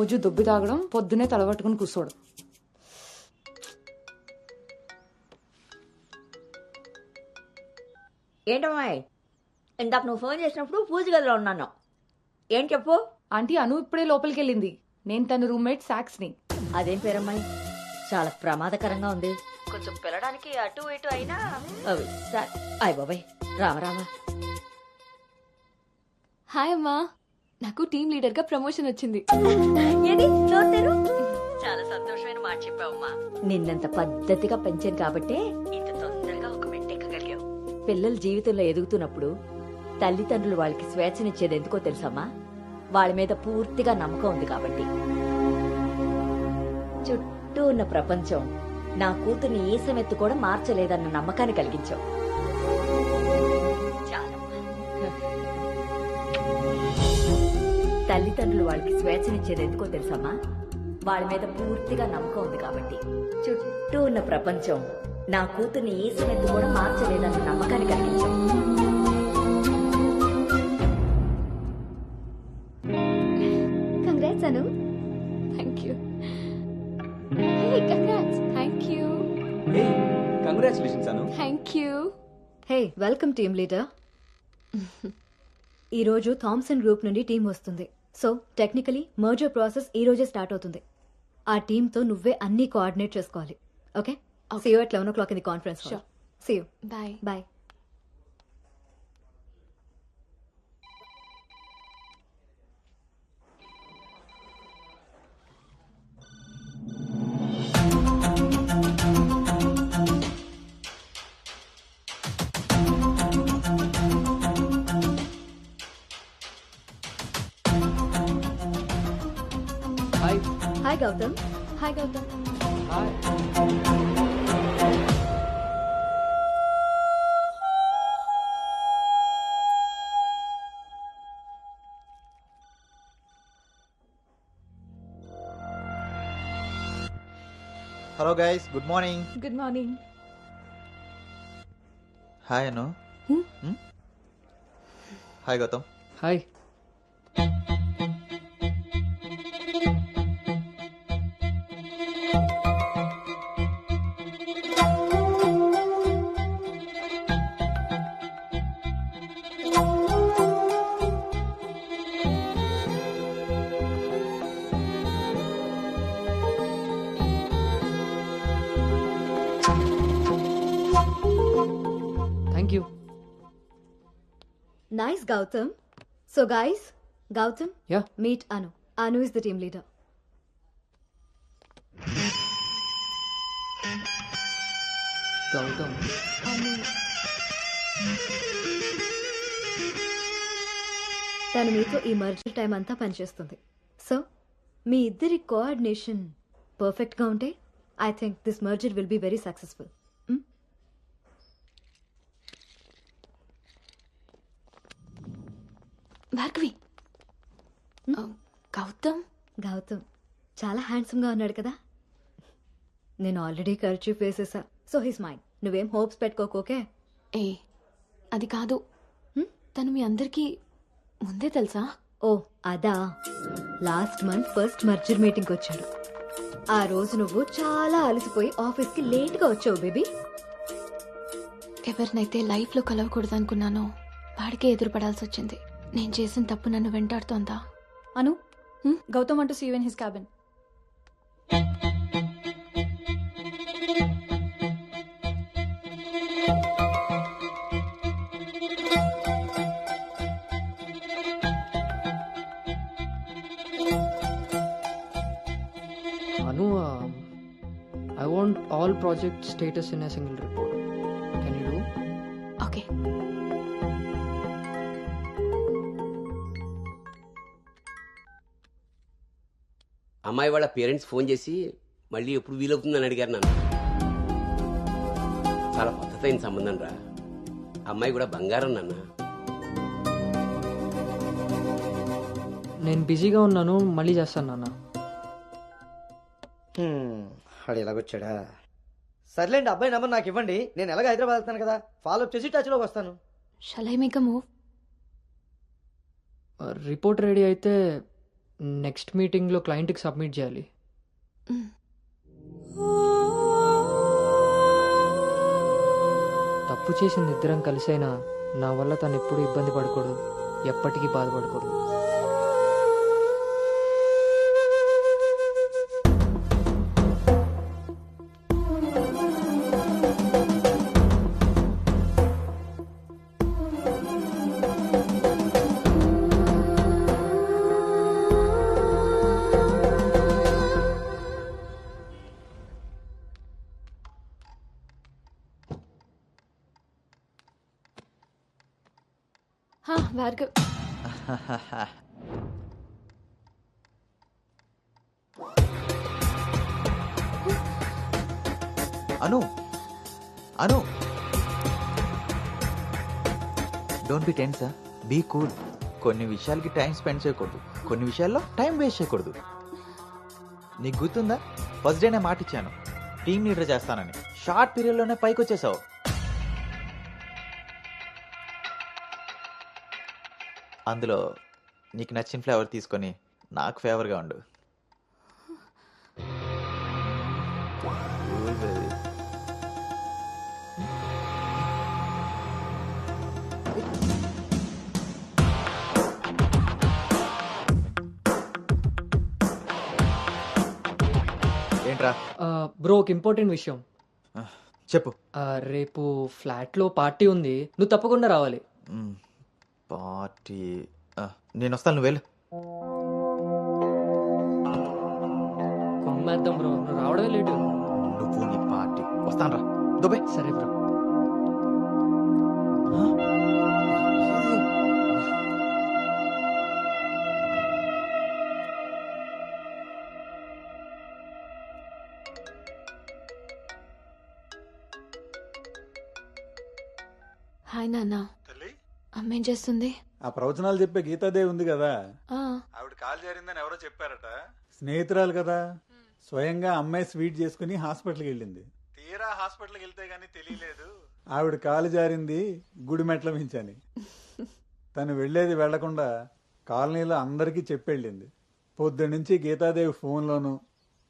రోజు దుబ్బి తాగడం, పొద్దునే తలబట్టుకుని కూర్చోవడం. ఏంటమ్మాయి, ఇందాక నువ్వు ఫోన్ చేసినప్పుడు పూజ గదిలో ఉన్నాను. ఏం చెప్పు? ఆంటీ అను ఇప్పుడే లోపలికి వెళ్ళింది. నేను తన రూమ్మేట్ సాక్స్ని. అదేం పేరమ్మాయి, చాలా ప్రమాదకరంగా ఉంది. కొంచెం పిల్లడానికి అటు ఇటు అయినా అవి అయ్య బాబాయ్, రామరామా. హాయ్ అమ్మా, నాకు టీమ్ లీడర్ గా ప్రమోషన్ వచ్చింది. ఏది నోరు? చాలా సంతోషమైన మాట చెప్పావమ్మా. నిన్నంత పద్ధతిగా పెంచాను కాబట్టే ఇంత తొందరగా ఒక మెట్టెక్కగలిగావు. పిల్లల జీవితంలో ఎదుగుతున్నప్పుడు తల్లిదండ్రులు వాళ్ళకి స్వేచ్ఛనిచ్చేది ఎందుకో తెలుసమ్మా? వాళ్ళ మీద పూర్తిగా నమ్మకం ఉంది కాబట్టి. చుట్టూ ఉన్న ప్రపంచం నా కూతుర్ని ఈసమెత్తు కూడా మార్చలేదన్న నమ్మకాన్ని కలిగించావు. తల్లిదండ్రులు వాళ్ళకి స్వేచ్ఛనిచ్చేది ఎందుకో తెలుసమ్మా? వాళ్ళ మీద పూర్తిగా నమ్మకం ఉంది కాబట్టి. చుట్టూ ఉన్న ప్రపంచం నా కూతుర్ని ఈసమెత్తు కూడా మార్చలేదన్న నమ్మకాన్ని కలిగించావు. Congrats Anu. Thank you. Hey congrats. Thank you. Hey congratulations Anu. Thank you. Hey welcome team leader. ఈరోజు థామ్సన్ గ్రూప్ నుండి టీం వస్తుంది. సో టెక్నికలీ మర్జర్ ప్రాసెస్ ఈ రోజే స్టార్ట్ అవుతుంది. ఆ టీంతో నువ్వే అన్ని కోఆర్డినేట్ చేసుకోవాలి. Okay, see you at 11 o'clock in the conference hall. See you. Bye. Bye. Hi. Hi Gautam. Hi Gautam. Hi. Hello guys, good morning. Good morning. Hi Anu. Hi Gautam. Hi. Thank you. Nice Gautam. So guys, Gautam, Yeah. meet Anu. Anu is the team leader. Gautam. తను మీతో ఈ merger time అంతా పనిచేస్తుంది. So మీ ఇద్దరి coordination పర్ఫెక్ట్గా ఉంటే I think this merger will be very successful. Bhargavi. Gautam. Gautam చాలా హ్యాండ్సమ్గా ఉన్నాడు కదా. నేను ఆల్రెడీ కర్చీఫ్ వేసేసా. So his mind. నువ్వేం హోప్స్ పెట్టుకోకోకే. ఏ అది కాదు, తను మీ అందరికీ ముందే తెలుసా? ఓ అదా, లాస్ట్ మంత్ ఫస్ట్ మర్జర్ మీటింగ్కి వచ్చాడు. ఆ రోజు నువ్వు చాలా అలసిపోయి ఆఫీస్కి లేట్గా వచ్చావు బేబీ. ఎవరినైతే లైఫ్లో కలవకూడదు అనుకున్నానో వాడికే ఎదురుపడాల్సి వచ్చింది. నేను చేసిన తప్పు నన్ను వెంటాడుతోందా? Anu, Gautam want to see you in his cabin. Anu, I want all project status in a single report. Can you do? Okay. అమ్మాయి వాళ్ళ పేరెంట్స్ ఫోన్ చేసి మళ్ళీ ఎప్పుడు వీలవుతుందని అడిగారు నన్ను. చాలా పద్ధతైన సంబంధం రా. అమ్మాయి కూడా బంగారం నాన్న. నేను బిజీగా ఉన్నాను, మళ్ళీ చేస్తాను నాన్న. వాడు ఎలాగొచ్చాడా? సర్లేండి, అబ్బాయి నెంబర్ నాకు ఇవ్వండి. నేను ఎలాగ హైదరాబాద్ వెళ్తాను కదా, ఫాలో అప్ చేసి టచ్లోకి వస్తాను. Shall I make a move? Report ready అయితే నెక్స్ట్ మీటింగ్లో క్లయింట్కి సబ్మిట్ చేయాలి. మ్. తప్పు చేసిన ఇద్దరం కలిసైనా నా వల్ల తను ఎప్పుడు ఇబ్బంది పడకూడదు, ఎప్పటికీ బాధపడకూడదు. Bhargav, Anu Anu don't be tense, be cool. కొన్ని విషయాలకి టైం స్పెండ్ చేయకూడదు, కొన్ని విషయాల్లో టైం వేస్ట్ చేయకూడదు. నీకు గుర్తుందా, ఫస్ట్ డే నేను మాట ఇచ్చాను టీమ్ లీడర్ చేస్తానని. షార్ట్ పీరియడ్లోనే పైకి వచ్చేసావు. అందులో నీకు నచ్చిన ఫ్లేవర్ తీసుకొని నాకు ఫేవర్గా ఉండు. Cool, baby. ఏంట్రా? బ్రో, ఒక ఇంపార్టెంట్ విషయం. చెప్పు. రేపు ఫ్లాట్లో పార్టీ ఉంది, నువ్వు తప్పకుండా రావాలి. పార్టీ? నేను వస్తాను, నువ్వు వెళ్ళు. కొమ్మేద్దాం బ్రో, నువ్వు రావడమే లేటు. నువ్వు నీ పార్టీ. వస్తాను రా, దుబాయ్. సరే బ్రో. హాయ్ నాన్న. తల్లి, అమ్మ ఏం చేస్తుంది? ఆ ప్రవచనాలు చెప్పే గీతాదేవి ఉంది కదా, ఆ, ఆవిడ కాలు జారిందని ఎవరో చెప్పారట. స్నేహితురాలు కదా, స్వయంగా అమ్మాయి స్వీట్ చేసుకుని హాస్పిటల్కి వెళ్ళింది. తీరా హాస్పిటల్కి వెళ్తే గానీ తెలియలేదు ఆవిడ కాలు జారింది గుడి మెట్ల మించని. తను వెళ్ళేది వెళ్లకుండా కాలనీలో అందరికీ చెప్పెళ్ళింది. పొద్దున్నుంచి గీతాదేవి ఫోన్లోను,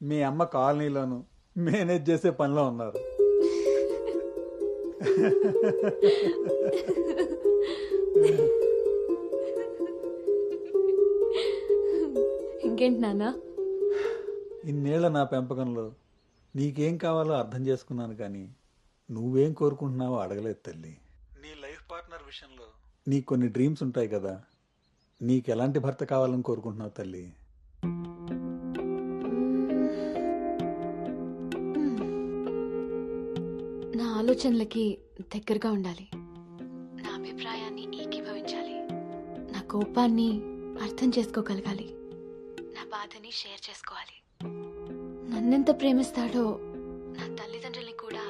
మీ అమ్మ కాలనీలోను మేనేజ్ చేసే పనిలో ఉన్నారు. ఇంకేంటి నాన్న? ఇన్నేళ్ల నా పెంపకంలో నీకేం కావాలో అర్థం చేసుకున్నాను, కానీ నువ్వేం కోరుకుంటున్నావో అడగలేదు తల్లి. నీ లైఫ్ పార్ట్నర్ విషయంలో నీకు కొన్ని డ్రీమ్స్ ఉంటాయి కదా, నీకు ఎలాంటి భర్త కావాలని కోరుకుంటున్నావు తల్లి? నా ఆలోచనలకి దగ్గరగా ఉండాలి, నా అభిప్రాయాన్ని ఏకీభవించాలి, నా కోపాన్ని అర్థం చేసుకోగలగాలి, నా బాధని షేర్ చేసుకోవాలి. నన్నెంత ప్రేమిస్తాడో నా తల్లిదండ్రుల్ని కూడా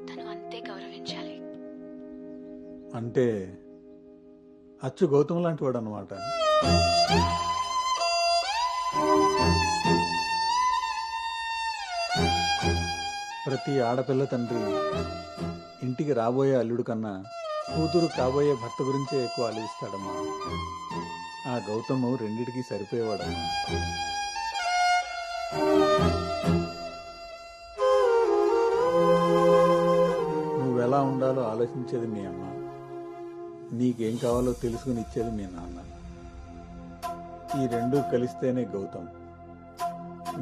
తను అంతే గౌరవించాలి. అంటే అచ్చు గౌతమ్ లాంటి వాడు అనమాట. ప్రతి ఆడపిల్ల తండ్రి ఇంటికి రాబోయే అల్లుడు కన్నా కూతురు కాబోయే భర్త గురించే ఎక్కువ ఆలోచిస్తాడమ్మా. ఆ గౌతమ్ రెండిటికి సరిపోయేవాడమ్మా. నువ్వెలా ఉండాలో ఆలోచించేది మీ అమ్మ, నీకేం కావాలో తెలుసుకుని ఇచ్చేది మీ నాన్న. ఈ రెండూ కలిస్తేనే గౌతమ్.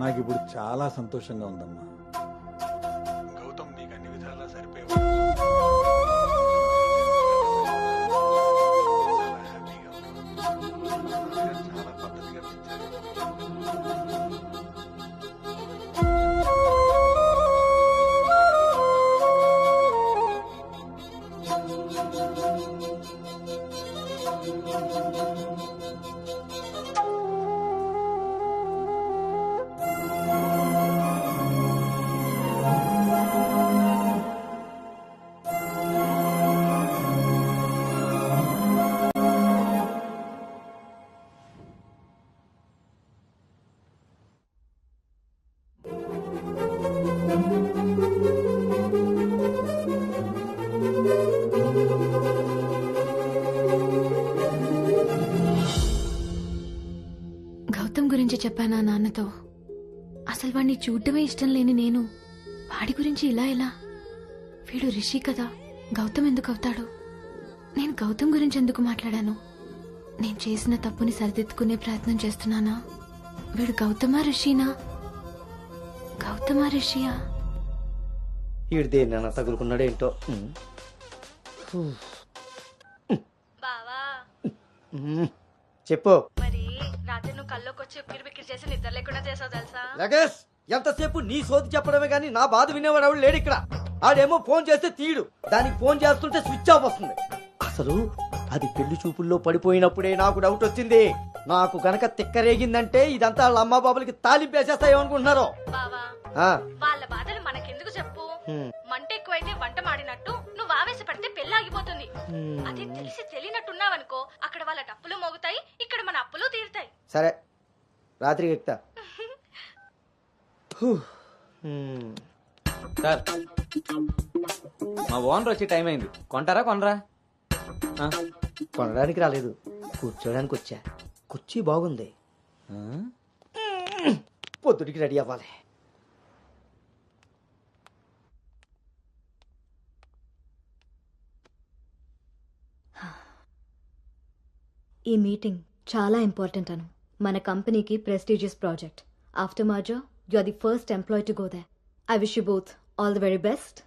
నాకిప్పుడు చాలా సంతోషంగా ఉందమ్మా. గౌతమ్ నీకు అన్ని విధాలా సరిపోయేవాడు. చాలా హ్యాపీగా ఉన్నాడు. చాలా పద్ధతిగా పెంచాడు. గురించి చెప్పానా నాన్నతో? అసలు వాడిని చూడటమే ఇష్టం లేని నేను వాడి గురించి ఇలా ఎలా? వీడు రిషి కదా, గౌతమ్ ఎందుకు అవుతాడు? నేను గౌతమ్ గురించి ఎందుకు మాట్లాడాను? నేను చేసిన తప్పుని సరిదిద్దుకునే ప్రయత్నం చేస్తున్నానా? వీడు గౌతమా రిషినా? గౌతమా రిషియా? ఈడు దేన్నైనా తగులుకున్నాడేంటో. బావా చెప్పు. మరి రాత్రి నువ్వు కల్లోకి వచ్చి ఉక్కిరి బిక్కిరి చేసి నిద్ర లేకుండా చేసావు తెలుసా? లగేష్, ఎంతసేపు నీ సోది చెప్పడమే కానీ నా బాధ వినేవాడు ఎవడు లేడు ఇక్కడ. ఆడేమో ఫోన్ చేస్తే తీయడు, దానికి ఫోన్ చేస్తుంటే స్విచ్ ఆఫ్ వస్తుంది. అసలు అది పెళ్లి చూపుల్లో పడిపోయినప్పుడే నాకు డౌట్ వచ్చింది. నాకు గనక తిక్కరేగిందంటే ఇదంతా వాళ్ళ అమ్మా బాబులకి తాలింపేసేస్తాయేమనుకుంటున్నారు. బావా వాళ్ళ బాధలు మనకెందుకు చెప్పు? మంట ఎక్కువైతే వంట మాడినట్టు నువ్వు ఆవేశపడితే పెళ్లి ఆగిపోతుంది. అదే తెలిసి తెలియనట్టున్నావనుకో, అక్కడ వాళ్ళ డప్పులు మోగుతాయి, ఇక్కడ మన అప్పులు తీరుతాయి. సరే, రాత్రికి ఎక్కుతా. సార్, మా ఓనర్ వచ్చే టైం అయింది. కొంటారా కొనరా? కొనడానికి రాలేదు, కూర్చోడానికి వచ్చా. కుర్చీ బాగుంది, పొద్దుటికి రెడీ అవ్వాలి. ఈ మీటింగ్ చాలా ఇంపార్టెంట్ అను. మన కంపెనీకి prestigious project. After merger you are the first employee to go there. I wish you both all the very best.